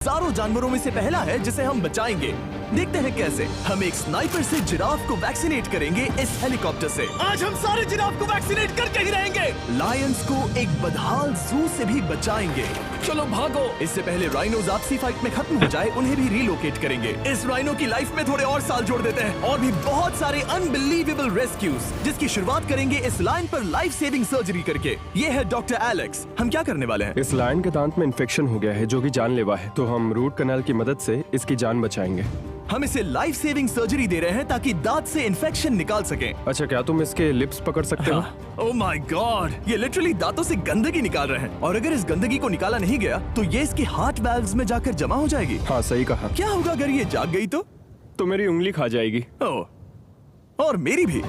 हजारों जानवरों में से पहला है जिसे हम बचाएंगे। देखते हैं कैसे। हम एक स्नाइपर से जिराफ को वैक्सीनेट करेंगे इस हेलीकॉप्टर से। आज हम सारे जिराफ को वैक्सीनेट करके ही रहेंगे। लायंस को एक बदहाल जू से भी बचाएंगे। चलो भागो। इससे पहले राइनोज आपसी फाइट में खत्म हो जाए, उन्हें भी रिलोकेट करेंगे। इस राइनो की लाइफ में थोड़े और साल जोड़ देते हैं और भी बहुत सारे अनबिलीवेबल रेस्क्यूज, जिसकी शुरुआत करेंगे इस लायन पर लाइफ सेविंग सर्जरी करके। ये है डॉक्टर एलेक्स। हम क्या करने वाले हैं? इस लायन के दांत में इन्फेक्शन हो गया है जो कि जानलेवा है, तो हम रूट कैनाल की मदद से इसकी जान बचाएंगे। हम इसे लाइफ सेविंग सर्जरी दे रहे हैं ताकि दांत से इन्फेक्शन निकाल सकें। अच्छा, क्या तुम इसके लिप्स पकड़ सकते हो? ओह माय गॉड, ये लिटरली दांतों से गंदगी निकाल रहे हैं और अगर इस गंदगी को निकाला नहीं गया तो ये इसके हार्ट वाल्व्स में जाकर जमा हो जाएगी। हाँ, सही कहा। क्या होगा अगर ये जाग गई तो मेरी उंगली खा जाएगी। ओह, और मेरी भी।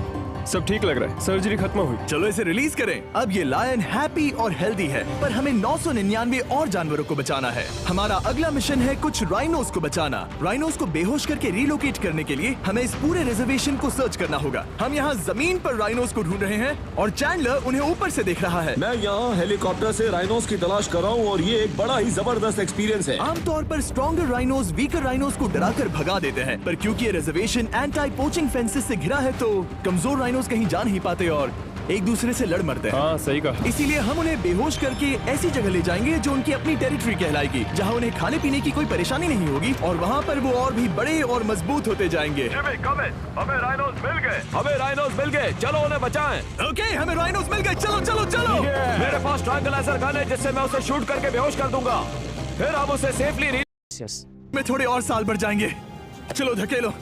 सब ठीक लग रहा है, सर्जरी खत्म हुई। चलो इसे रिलीज करें। अब ये लायन हैप्पी और हेल्दी है, पर हमें 999 और जानवरों को बचाना है। हमारा अगला मिशन है कुछ राइनोस को बचाना। राइनोस को बेहोश करके रिलोकेट करने के लिए हमें इस पूरे रिजर्वेशन को सर्च करना होगा। हम यहाँ जमीन पर राइनोस को ढूंढ रहे हैं और चैंडलर उन्हें ऊपर से देख रहा है। मैं यहाँ हेलीकॉप्टर से राइनोस की तलाश कर रहा हूँ और ये एक बड़ा ही जबरदस्त एक्सपीरियंस है। आमतौर पर स्ट्रॉन्गर राइनोस वीकर राइनोस को डराकर भगा देते हैं, पर क्योंकि ये रिजर्वेशन एंटी पोचिंग फेंसेस से घिरा है तो कमजोर राइनोस कहीं जा नहीं पाते और एक दूसरे से लड़ मरते हैं। हाँ, सही कहा। इसीलिए हम उन्हें बेहोश करके ऐसी जगह ले जाएंगे जो उनकी अपनी टेरिटरी कहलाएगी, जहाँ उन्हें खाने पीने की कोई परेशानी नहीं होगी और वहाँ पर वो और भी बड़े और मजबूत होते जाएंगे। हमें राइनोस मिल गए। हमें राइनोस मिल गए, चलो उन्हें बचाएं। ओके, हमें राइनोस मिल गए। चलो चलो चलो। मेरे पास ट्रायंगुलर गन है जिससे मैं उसे शूट करके बेहोश कर दूंगा, फिर हम उसे सेफली में थोड़े और साल बढ़ जाएंगे। चलो धकेलो,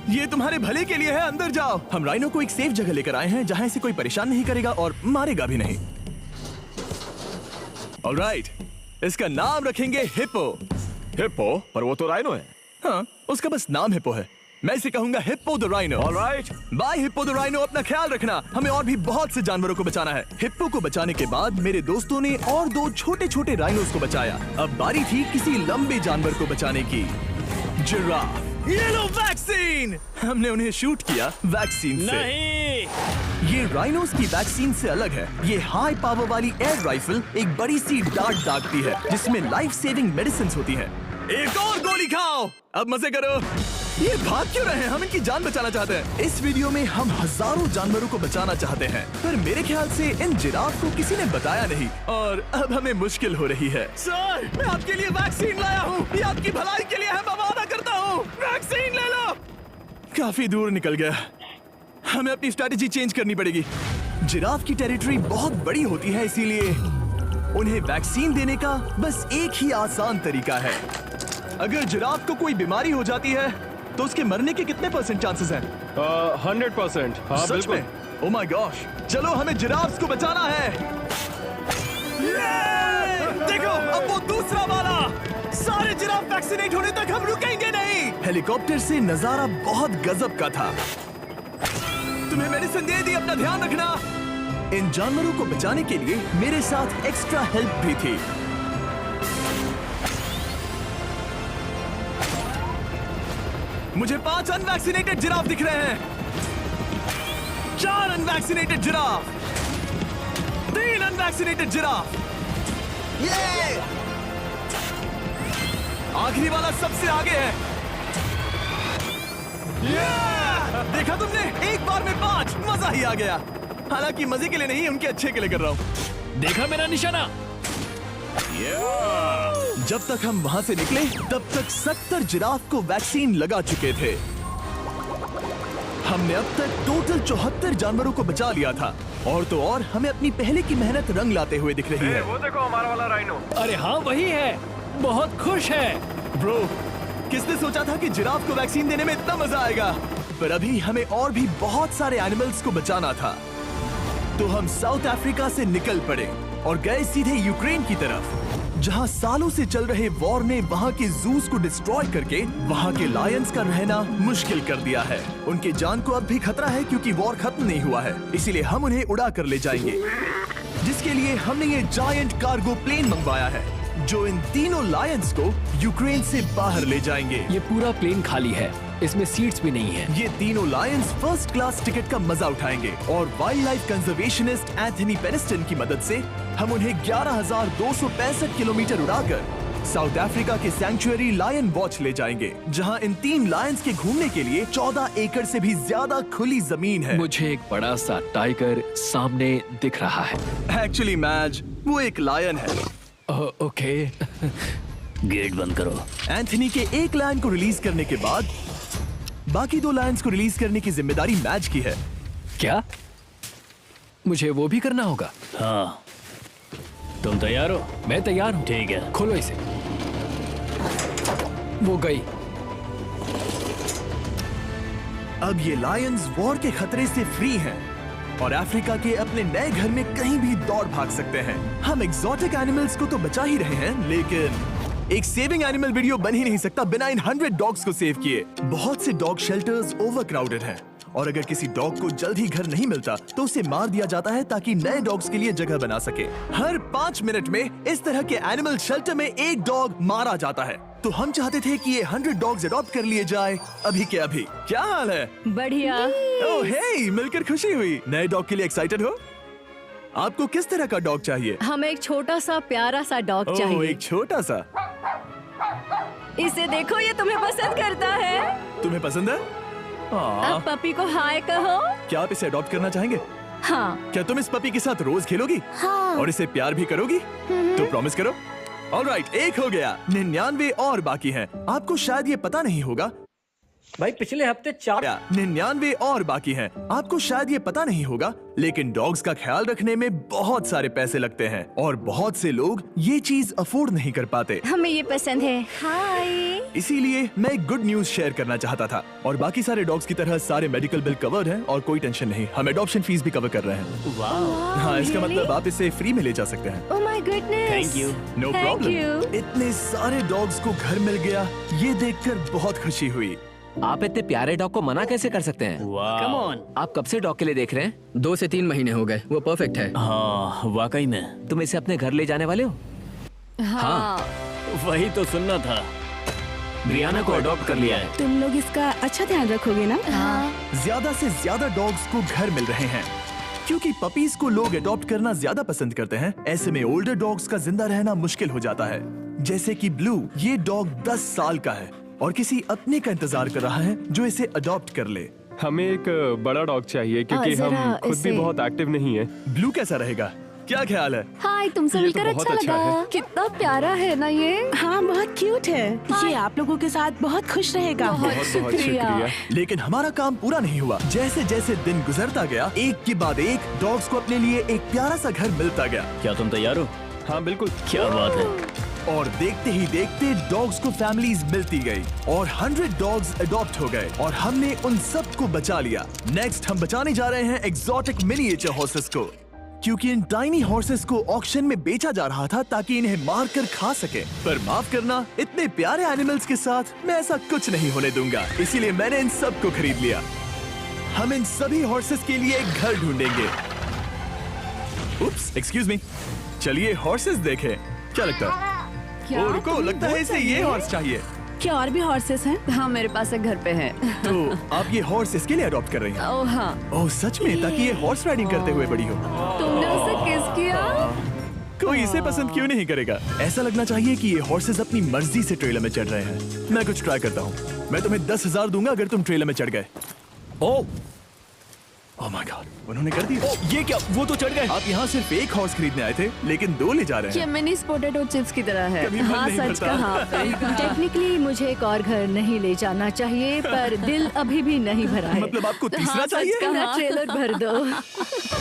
ये तुम्हारे भले के लिए है। अंदर जाओ। हम राइनो को एक सेफ जगह लेकर आए हैं जहाँ इसे कोई परेशान नहीं करेगा और मारेगा भी नहीं। ऑलराइट, इसका नाम रखेंगे हिप्पो। हिप्पो? पर वो तो राइनो है। हाँ, उसका बस नाम हिप्पो है। मैं इसे कहूंगा hippo the rhino. Alright, bye hippo the rhino. अपना ख्याल रखना। हमें और भी बहुत से जानवरों को बचाना है। हिप्पो को बचाने के बाद मेरे दोस्तों ने और 2 छोटे छोटे राइनोस को बचाया। अब बारी थी किसी लंबे जानवर को बचाने की। जिराफ। ये लो वैक्सीन। हमने उन्हें शूट किया वैक्सीन से। नहीं, ये राइनोस की वैक्सीन से अलग है। ये हाई पावर वाली एयर राइफल एक बड़ी सी डार्ट दागती है जिसमें लाइफ सेविंग मेडिसिन होती है। एक और गोली खाओ, अब मजे करो। ये भाग क्यों रहे हैं? हम इनकी जान बचाना चाहते हैं। इस वीडियो में हम हजारों जानवरों को बचाना चाहते हैं, पर मेरे ख्याल से इन जिराफ को किसी ने बताया नहीं और अब हमें मुश्किल हो रही है। सर, मैं आपके लिए वैक्सीन लाया हूँ। ये आपकी भलाई के लिए है, मैं वादा करता हूँ। वैक्सीन ले लो। काफी दूर निकल गया। हमें अपनी स्ट्रेटेजी चेंज करनी पड़ेगी। जिराफ की टेरिटरी बहुत बड़ी होती है, इसीलिए उन्हें वैक्सीन देने का बस एक ही आसान तरीका है। अगर जिराफ को कोई बीमारी हो जाती है तो उसके मरने के कितने % चांसेस हैं? 100%। हाँ, सच बिल्कुल। में? ओह माय गॉश, चलो हमें जिराफ्स को बचाना है। देखो, अब वो दूसरा वाला। सारे जिराफ वैक्सीनेट होने तक हम रुकेंगे नहीं। हेलीकॉप्टर से नजारा बहुत गजब का था। तुम्हें मेडिसिन दे दी, अपना ध्यान रखना। इन जानवरों को बचाने के लिए मेरे साथ एक्स्ट्रा हेल्प भी थी। मुझे 5 अनवैक्सीनेटेड जिराफ दिख रहे हैं। 4 अनवैक्सीनेटेड जिराफ, 3 अनवैक्सीनेटेड जिराफ। ये आखिरी वाला सबसे आगे है। देखा तुमने? एक बार में 5। मजा ही आ गया। हालांकि मजे के लिए नहीं, उनके अच्छे के लिए कर रहा हूँ। देखा मेरा निशाना? जब तक हम वहां से निकले तब तक 70 जिराफ को वैक्सीन लगा चुके थे। हमने अब तक टोटल 74 जानवरों को बचा लिया था और तो और हमें अपनी पहले की मेहनत रंग लाते हुए दिख रही है। वो देखो हमारा वाला राइनो। अरे हाँ, वही है। बहुत खुश है। ब्रो, किसने सोचा था कि जिराफ को वैक्सीन देने में इतना मजा आएगा? पर अभी हमें और भी बहुत सारे एनिमल्स को बचाना था, तो हम साउथ अफ्रीका से निकल पड़े और गए सीधे यूक्रेन की तरफ, जहां सालों से चल रहे वॉर ने वहां के जूस को डिस्ट्रॉय करके वहां के लायंस का रहना मुश्किल कर दिया है। उनके जान को अब भी खतरा है क्योंकि वॉर खत्म नहीं हुआ है, इसीलिए हम उन्हें उड़ा कर ले जाएंगे, जिसके लिए हमने ये जायंट कार्गो प्लेन मंगवाया है जो इन तीनों लायंस को यूक्रेन से बाहर ले जाएंगे। ये पूरा प्लेन खाली है, इसमेमें सीट्स भी नहीं है। ये तीनों लायंस फर्स्ट क्लास टिकट का मजा उठाएंगे और वाइल्ड लाइफ कंजर्वेशनिस्ट एंथनी पेनिस्टन की मदद से हम उन्हें 11,265 किलोमीटर उड़ाकर साउथ अफ्रीका के सैंक्चुअरी लायन वॉच ले जाएंगे, जहां इन 3 लायंस के घूमने के लिए 14 एकड़ से भी ज्यादा खुली जमीन है। मुझे एक बड़ा सा टाइगर सामने दिख रहा है। एक्चुअली मैच वो एक लायन है। ओके। गेट बंद करो। एंथनी के एक लायन को रिलीज करने के बाद बाकी 2 लायंस को रिलीज करने की जिम्मेदारी मैच की है। क्या मुझे वो भी करना होगा? हाँ, तुम तैयार हो? मैं तैयार हूँ। ठीक है। खोलो इसे। वो गई। अब ये लायंस वॉर के खतरे से फ्री हैं और अफ्रीका के अपने नए घर में कहीं भी दौड़ भाग सकते हैं। हम एग्जॉटिक एनिमल्स को तो बचा ही रहे हैं, लेकिन एक सेविंग एनिमल वीडियो बन ही नहीं सकता बिना इन 100 डॉग्स को सेव किए। बहुत से डॉग शेल्टर्स ओवरक्राउडेड हैं और अगर किसी डॉग को जल्द ही घर नहीं मिलता तो उसे मार दिया जाता है ताकि नए डॉग्स के लिए जगह बना सके। हर 5 मिनट में इस तरह के एनिमल शेल्टर में एक डॉग मारा जाता है। तो हम चाहते थे कि ये 100 डॉग्स अडॉप्ट कर लिए जाए अभी के अभी। क्या हाल है? बढ़िया। ओह हे, मिलकर खुशी हुई। नए डॉग के लिए एक्साइटेड हो? आपको किस तरह का डॉग चाहिए? हमें एक छोटा सा प्यारा सा डॉग ओह, चाहिए। एक छोटा सा। इसे देखो, ये तुम्हें पसंद करता है। तुम्हें पसंद है? अब पपी को हाय कहो। क्या आप इसे अडॉप्ट करना चाहेंगे? हाँ। क्या तुम इस पपी के साथ रोज खेलोगी? हाँ। और इसे प्यार भी करोगी? तो प्रॉमिस करो। ऑलराइट, एक हो गया। 99 और बाकी हैं। आपको शायद ये पता नहीं होगा। भाई पिछले हफ्ते 99 और बाकी हैं। आपको शायद ये पता नहीं होगा, लेकिन डॉग्स का ख्याल रखने में बहुत सारे पैसे लगते हैं और बहुत से लोग ये चीज अफोर्ड नहीं कर पाते। हमें ये पसंद है। हाय। इसीलिए मैं एक गुड न्यूज शेयर करना चाहता था। और बाकी सारे डॉग्स की तरह सारे मेडिकल बिल कवर्ड हैं और कोई टेंशन नहीं। हम एडॉप्शन फीस भी कवर कर रहे हैं। हाँ, इसका मतलब आप इसे फ्री में ले जा सकते हैं। Oh my goodness. Thank you. No Thank problem. you. इतने सारे डॉग्स को घर मिल गया, ये देखकर बहुत खुशी हुई। आप इतने प्यारे डॉग को मना कैसे कर सकते हैं? Come on. आप कब से डॉग के लिए देख रहे हैं? 2 से 3 महीने हो गए। वो परफेक्ट है। हाँ, वाकई में। तुम इसे अपने घर ले जाने वाले हो? हाँ। वही तो सुनना था। ब्रियाना को अडॉप्ट कर लिया है। तुम लोग इसका अच्छा ध्यान रखोगे ना? हाँ। ज्यादा से ज्यादा डॉग्स को घर मिल रहे हैं क्योंकि पपीज को लोग अडॉप्ट करना ज्यादा पसंद करते हैं। ऐसे में ओल्डर डॉग्स का जिंदा रहना मुश्किल हो जाता है। जैसे कि ब्लू, ये डॉग 10 साल का है और किसी अपने का इंतजार कर रहा है जो इसे अडॉप्ट कर ले। हमें एक बड़ा डॉग चाहिए क्योंकि जरा हम खुद भी इसे- बहुत एक्टिव नहीं है। ब्लू कैसा रहेगा? क्या ख्याल है? हाय, तुमसे ये तो मिलकर बहुत अच्छा अच्छा लगा। है। कितना प्यारा है ना ये। हाँ, बहुत क्यूट है। ये आप लोगों के साथ बहुत खुश रहेगा। बहुत बहुत शुक्रिया। शुक्रिया। लेकिन हमारा काम पूरा नहीं हुआ। जैसे जैसे दिन गुजरता गया, एक के बाद एक डॉग्स को अपने लिए एक प्यारा सा घर मिलता गया। क्या तुम तैयार हो? हाँ बिल्कुल। क्या बात है। और देखते ही देखते डॉग्स को फैमिलीज मिलती गई और 100 डॉग्स अडॉप्ट हो गए और हमने उन सब को बचा लिया। नेक्स्ट हम बचाने जा रहे हैं एग्जॉटिक मिनिएचर हॉर्सेस को, क्योंकि इन टाइनी हॉर्सेस को ऑक्शन में बेचा जा रहा था ताकि इन्हें मार कर खा सके। पर माफ करना, इतने प्यारे एनिमल्स के साथ मैं ऐसा कुछ नहीं होने दूंगा। इसीलिए मैंने इन सब को खरीद लिया। हम इन सभी हॉर्सेस के लिए एक घर ढूंढेंगे। उप्स, एक्सक्यूज मी। चलिए हॉर्सेस देखें। क्या लगता है? क्या? ओ, रुको, लगता है इसे ये हॉर्स चाहिए। क्या और भी हॉर्सेस हैं? हाँ, मेरे पास एक घर पे है। तो आप ये हॉर्स इसके लिए अडॉप्ट कर रही हैं? ओह हाँ। ओह सच में? ताकि ये हॉर्स राइडिंग करते हुए बड़ी हो। तुमने उसे किस किया? कोई इसे पसंद क्यों नहीं करेगा? ऐसा लगना चाहिए कि ये हॉर्सेस अपनी मर्जी से ट्रेलर में चढ़ रहे हैं। मैं कुछ ट्राई करता हूँ। मैं तुम्हें 10,000 दूंगा अगर तुम ट्रेलर में चढ़ गए। ओह माय गॉड, उन्होंने कर दिया। ये क्या? वो तो चढ़ गए। आप यहाँ सिर्फ एक हॉर्स खरीदने आए थे, लेकिन 2 ले जा रहे ये हैं। मिनी पोटैटो चिप्स की तरह है। कभी मन हाँ, नहीं सच भरता। कहा। टेक्निकली मुझे एक और घर नहीं ले जाना चाहिए, पर दिल अभी भी नहीं भरा है। मतलब आपको तीसरा हाँ, सच चाहिए? कहा। ट्रेलर भर दो।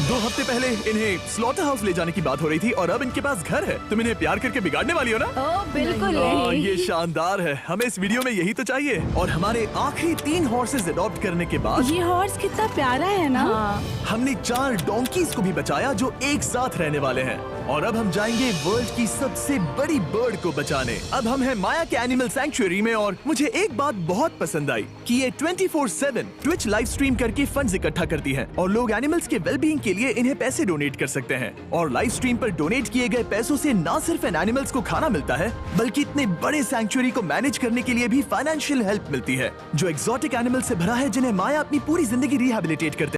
2 हफ्ते पहले इन्हें स्लॉटर हाउस ले जाने की बात हो रही थी और अब इनके पास घर है। तुम इन्हें प्यार करके बिगाड़ने वाली हो ना? ओह बिल्कुल हाँ, नहीं। ये शानदार है। हमें इस वीडियो में यही तो चाहिए। और हमारे आखिरी 3 हॉर्सेस अडॉप्ट करने के बाद ये हॉर्स कितना प्यारा है ना? हाँ। हमने 4 डोंकीज को भी बचाया जो एक साथ रहने वाले हैं। और अब हम जाएंगे वर्ल्ड की सबसे बड़ी बर्ड को बचाने। अब हम हैं माया के एनिमल सैंक्चुअरी में और मुझे एक बात बहुत पसंद आई कि ये 24/7 ट्विच लाइव स्ट्रीम करके फंड्स इकट्ठा करती है और लोग एनिमल्स के वेलबींग के लिए इन्हें पैसे डोनेट कर सकते हैं। और लाइव स्ट्रीम पर डोनेट किए गए पैसों से न सिर्फ इन एनिमल्स को खाना मिलता है, बल्कि इतने बड़े सैंक्चुअरी को मैनेज करने के लिए भी फाइनेंशियल हेल्प मिलती है, जो एक्सोटिक एनिमल से भरा है जिन्हें माया अपनी पूरी जिंदगी रिहैबिलिटेट करते हैं।